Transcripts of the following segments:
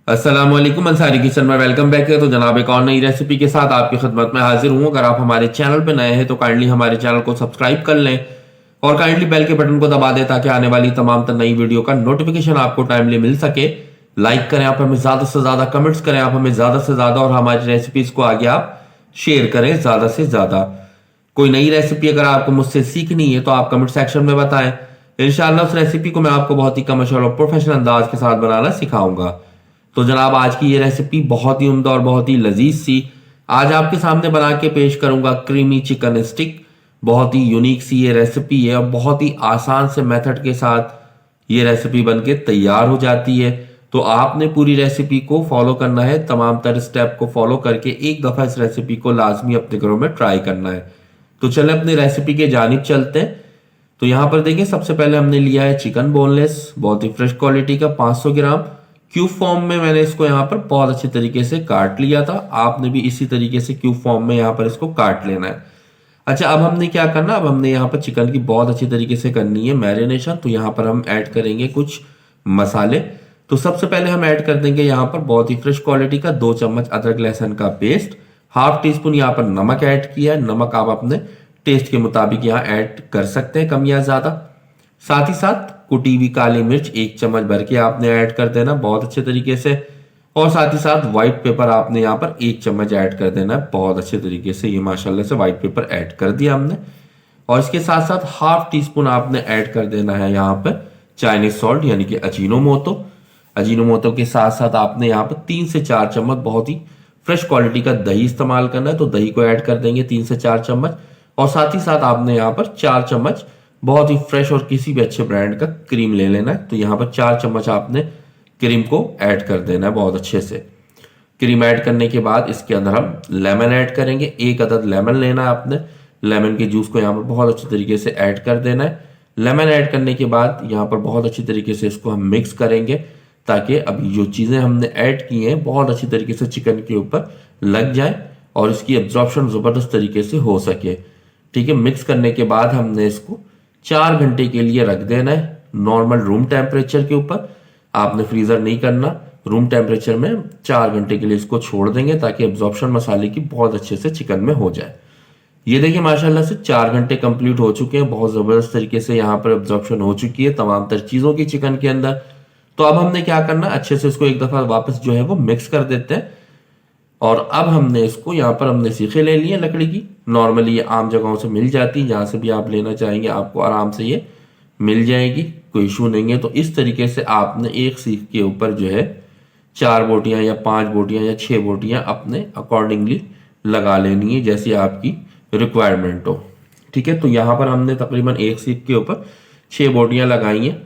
अस्सलाम वालेकुम अंसारी किचन में वेलकम बैक है। तो जनाब एक और नई रेसिपी के साथ आपकी खिदमत में हाजिर हूँ। अगर आप हमारे चैनल पे नए हैं तो काइंडली हमारे चैनल को सब्सक्राइब कर लें और काइंडली बेल के बटन को दबा दें ताकि आने वाली तमाम नई वीडियो का नोटिफिकेशन आपको टाइमली मिल सके। लाइक करें आप हमें ज्यादा से ज्यादा, कमेंट्स करें आप हमें ज्यादा से ज्यादा और हमारी रेसिपीज को आगे आप शेयर करें ज्यादा से ज्यादा। कोई नई रेसिपी अगर आपको मुझसे सीखनी है तो आप कमेंट सेक्शन में बताएं। इंशाल्लाह उस रेसिपी को मैं आपको बहुत ही कमर्शियल और प्रोफेशनल अंदाज के साथ बनाना सिखाऊंगा। तो जनाब आज की ये रेसिपी बहुत ही उम्दा और बहुत ही लजीज सी आज आपके सामने बना के पेश करूंगा, क्रीमी चिकन स्टिक। बहुत ही यूनिक सी ये रेसिपी है और बहुत ही आसान से मेथड के साथ ये रेसिपी बनके तैयार हो जाती है। तो आपने पूरी रेसिपी को फॉलो करना है, तमाम तर स्टेप को फॉलो करके एक दफा इस रेसिपी को लाजमी अपने घरों में ट्राई करना है। तो चले अपनी रेसिपी के जानिब चलते हैं। तो यहां पर देखिए सबसे पहले हमने लिया है चिकन बोनलेस, बहुत ही फ्रेश क्वालिटी का 500 ग्राम। क्यूब फॉर्म में मैंने इसको यहाँ पर बहुत अच्छे तरीके से काट लिया था। आपने भी इसी तरीके से क्यूब फॉर्म में यहाँ पर इसको काट लेना है। अच्छा, अब हमने क्या करना, अब हमने यहाँ पर चिकन की बहुत अच्छी तरीके से करनी है मैरिनेशन। तो यहाँ पर हम ऐड करेंगे कुछ मसाले। तो सबसे पहले हम ऐड कर देंगे यहाँ पर बहुत ही फ्रेश क्वालिटी का 2 चम्मच अदरक लहसुन का पेस्ट। हाफ टी स्पून यहाँ पर नमक ऐड किया है। नमक आप अपने टेस्ट के मुताबिक यहाँ ऐड कर सकते हैं, कम या ज्यादा। साथ ही साथ कुटी हुई काली मिर्च 1 चम्मच भर के आपने ऐड कर देना बहुत अच्छे तरीके से। और साथ ही साथ व्हाइट पेपर आपने यहाँ पर 1 चम्मच ऐड कर देना है बहुत अच्छे तरीके से। ये माशाल्लाह से व्हाइट पेपर ऐड कर दिया हमने। और इसके साथ साथ हाफ टी स्पून आपने ऐड कर देना है यहाँ पर चाइनीज सॉल्ट यानी कि अजीनोमोटो। अजीनोमोटो के साथ साथ आपने यहाँ पर 3 से 4 चम्मच बहुत ही फ्रेश क्वालिटी का दही इस्तेमाल करना है। तो दही को ऐड कर देंगे 3 से 4 चम्मच। और साथ ही साथ आपने यहाँ पर 4 चम्मच बहुत ही फ्रेश और किसी भी अच्छे ब्रांड का क्रीम ले लेना है। तो यहाँ पर 4 चम्मच आपने क्रीम को ऐड कर देना है बहुत अच्छे से। क्रीम ऐड करने के बाद इसके अंदर हम लेमन ऐड करेंगे। 1 अदद लेमन लेना है आपने। लेमन के जूस को यहाँ पर बहुत अच्छे तरीके से ऐड कर देना है। लेमन ऐड करने के बाद यहाँ पर बहुत अच्छी तरीके से इसको हम मिक्स करेंगे ताकि अभी जो चीजें हमने ऐड की हैं बहुत अच्छी तरीके से चिकन के ऊपर लग जाए और इसकी एब्जॉर्प्शन जबरदस्त तरीके से हो सके। ठीक है, मिक्स करने के बाद हमने इसको 4 घंटे के लिए रख देना है नॉर्मल रूम टेम्परेचर के ऊपर। आपने फ्रीजर नहीं करना, रूम टेम्परेचर में 4 घंटे के लिए इसको छोड़ देंगे ताकि एब्जॉर्प्शन मसाले की बहुत अच्छे से चिकन में हो जाए। ये देखिए माशाल्लाह से 4 घंटे कंप्लीट हो चुके हैं। बहुत जबरदस्त तरीके से यहाँ पर एब्जॉर्प्शन हो चुकी है तमाम तर चीजों की चिकन के अंदर। तो अब हमने क्या करना, अच्छे से इसको एक दफा वापस जो है वो मिक्स कर देते हैं। और अब हमने इसको यहाँ पर हमने सीखे ले लिए लकड़ी की। नॉर्मली ये आम जगहों से मिल जाती है, जहां से भी आप लेना चाहेंगे आपको आराम से ये मिल जाएगी, कोई इशू नहीं है। तो इस तरीके से आपने एक सीख के ऊपर जो है 4 बोटियां या 5 बोटियां या 6 बोटियां अपने अकॉर्डिंगली लगा लेनी है जैसी आपकी रिक्वायरमेंट हो। ठीक है, तो यहाँ पर हमने तकरीबन एक सीख के ऊपर 6 बोटियां लगाई हैं।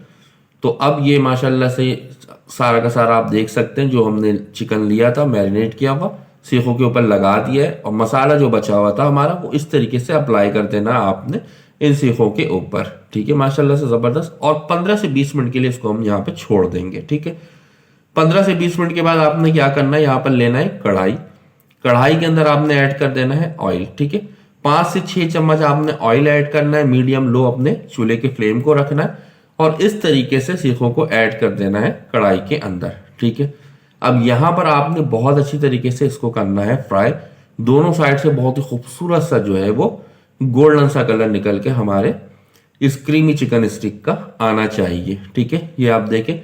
तो अब ये माशाल्लाह से सारा का सारा आप देख सकते हैं जो हमने चिकन लिया था मैरिनेट किया हुआ सीखों के ऊपर लगा दिया है। और मसाला जो बचा हुआ था हमारा वो इस तरीके से अप्लाई कर देना आपने इन सीखों के ऊपर। ठीक है, माशाल्लाह से जबरदस्त। और 15 से 20 मिनट के लिए इसको हम यहाँ पे छोड़ देंगे। ठीक है, 15 से 20 मिनट के बाद आपने क्या करना है, यहाँ पर लेना है कढ़ाई। कढ़ाई के अंदर आपने ऐड कर देना है ऑयल। ठीक है, 5 से 6 चम्मच आपने ऑयल ऐड करना है। मीडियम लो अपने चूल्हे के फ्लेम को रखना है और इस तरीके से सीखों को ऐड कर देना है कढ़ाई के अंदर। ठीक है, अब यहां पर आपने बहुत अच्छी तरीके से इसको करना है फ्राई। दोनों साइड से बहुत ही खूबसूरत सा जो है वो गोल्डन सा कलर निकल के हमारे इस क्रीमी चिकन स्टिक का आना चाहिए। ठीक है, ये आप देखें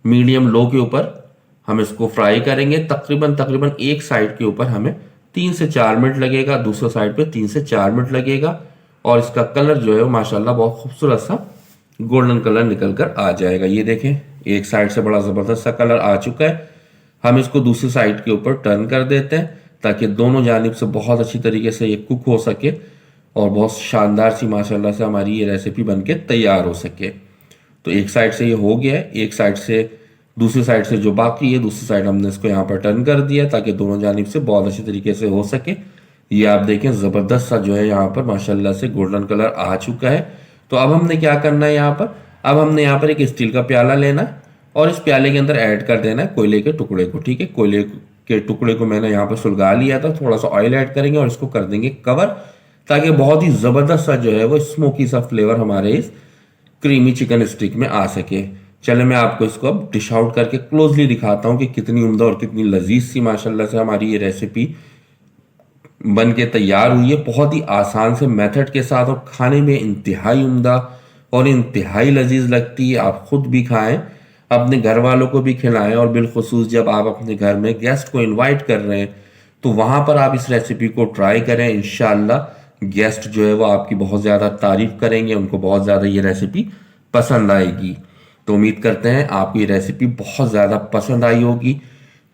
मीडियम लो के ऊपर हम इसको फ्राई करेंगे। तकरीबन एक साइड के ऊपर हमें 3 से 4 मिनट लगेगा, दूसरे साइड पे 3 से 4 मिनट लगेगा। और इसका कलर जो है वो माशाल्लाह बहुत खूबसूरत सा गोल्डन कलर निकल कर आ जाएगा। ये देखें एक साइड से बड़ा जबरदस्त सा कलर आ चुका है। हम इसको दूसरी साइड के ऊपर टर्न कर देते हैं ताकि दोनों जानिब से बहुत अच्छी तरीके से ये कुक हो सके और बहुत शानदार सी माशाल्लाह से हमारी ये रेसिपी बनके तैयार हो सके। तो एक साइड से ये हो गया है, एक साइड से दूसरी साइड से जो बाकी है दूसरी साइड हमने इसको यहाँ पर टर्न कर दिया ताकि दोनों जानिब से बहुत अच्छी तरीके से हो सके। ये आप देखें जबरदस्त सा जो है यहाँ पर माशाल्लाह से गोल्डन कलर आ चुका है। तो अब हमने क्या करना है, यहाँ पर अब हमने यहाँ पर एक स्टील का प्याला लेना है और इस प्याले के अंदर ऐड कर देना है कोयले के टुकड़े को। ठीक है, कोयले के टुकड़े को मैंने यहाँ पर सुलगा लिया था। थोड़ा सा ऑयल ऐड करेंगे और इसको कर देंगे कवर ताकि बहुत ही जबरदस्त सा जो है वो स्मोकी सा फ्लेवर हमारे इस क्रीमी चिकन स्टिक में आ सके। चले मैं आपको इसको अब डिश आउट करके क्लोजली दिखाता हूँ कि कितनी उम्दा और कितनी लजीज सी माशाल्लाह से हमारी ये रेसिपी बन के तैयार हुई है, बहुत ही आसान से मेथड के साथ, और खाने में इंतहाई उम्दा और इंतहाई लजीज लगती है। आप खुद भी खाएं, अपने घर वालों को भी खिलाएं, और बिलखुसूस जब आप अपने घर में गेस्ट को इनवाइट कर रहे हैं तो वहां पर आप इस रेसिपी को ट्राई करें। इंशाल्लाह गेस्ट जो है वो आपकी बहुत ज़्यादा तारीफ करेंगे, उनको बहुत ज़्यादा ये रेसिपी पसंद आएगी। तो उम्मीद करते हैं आपको ये रेसिपी बहुत ज़्यादा पसंद आई होगी।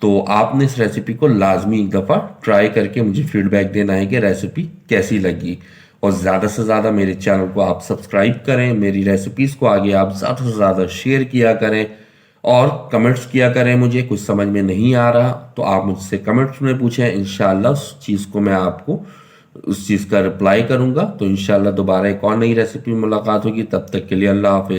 तो आपने इस रेसिपी को लाजमी एक दफ़ा ट्राई करके मुझे फीडबैक देना है कि रेसिपी कैसी लगी, और ज़्यादा से ज़्यादा मेरे चैनल को आप सब्सक्राइब करें, मेरी रेसिपीज़ को आगे आप ज़्यादा से ज़्यादा शेयर किया करें और कमेंट्स किया करें। मुझे कुछ समझ में नहीं आ रहा तो आप मुझसे कमेंट्स में पूछें, इंशाल्लाह उस चीज़ को मैं आपको उस चीज़ का रिप्लाई करूंगा। तो इंशाल्लाह दोबारा एक और नई रेसिपी में मुलाकात होगी, तब तक के लिए अल्लाह हाफिज़।